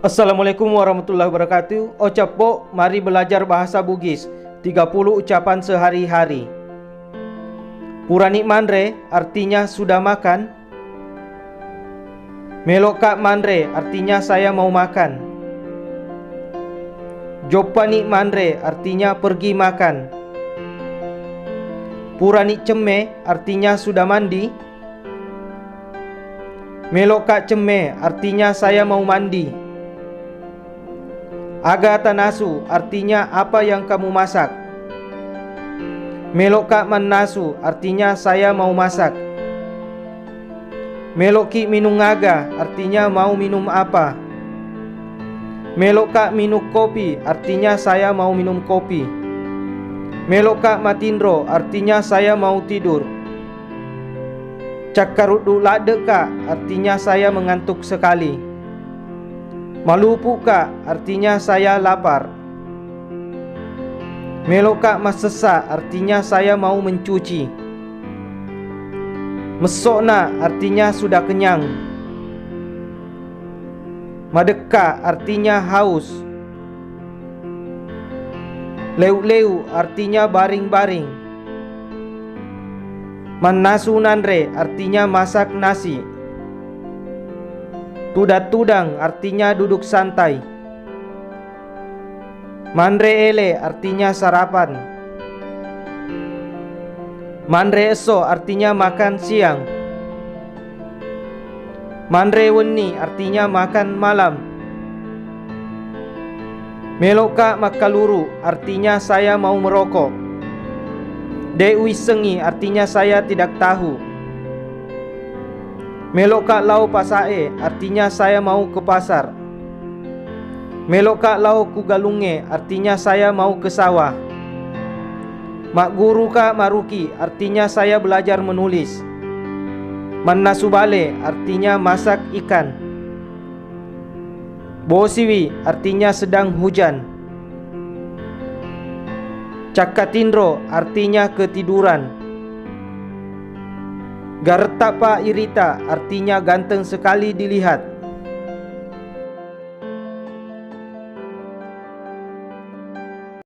Assalamualaikum warahmatullahi wabarakatuh. Ocapo, mari belajar bahasa Bugis. 30 ucapan sehari-hari. Puranik manre artinya sudah makan. Melokak manre artinya saya mau makan. Jopanik manre artinya pergi makan. Puranik cemme artinya sudah mandi. Melokak cemme artinya saya mau mandi. Aga tanasu artinya apa yang kamu masak. Meloka manasu artinya saya mau masak. Meloki minum ngaga artinya mau minum apa. Meloka minum kopi artinya saya mau minum kopi. Meloka matindro artinya saya mau tidur. Cakarudu ladeka artinya saya mengantuk sekali. Malupuka artinya saya lapar. Meloka masesa artinya saya mau mencuci. Mesokna artinya sudah kenyang. Madeka artinya haus. Leu-leu artinya baring-baring. Manasu nanre artinya masak nasi. Tudang artinya duduk santai. Manre ele artinya sarapan. Manre eso artinya makan siang. Manre weni artinya makan malam. Meloka makaluru artinya saya mau merokok. Dewi sengi artinya saya tidak tahu. Meloka lau pasae artinya saya mau ke pasar. Meloka lau kugalunge artinya saya mau ke sawah. Mak guru ka maruki artinya saya belajar menulis. Manasubale artinya masak ikan. Bosiwi artinya sedang hujan. Cakatindro artinya ketiduran. Gartapa irita artinya ganteng sekali dilihat.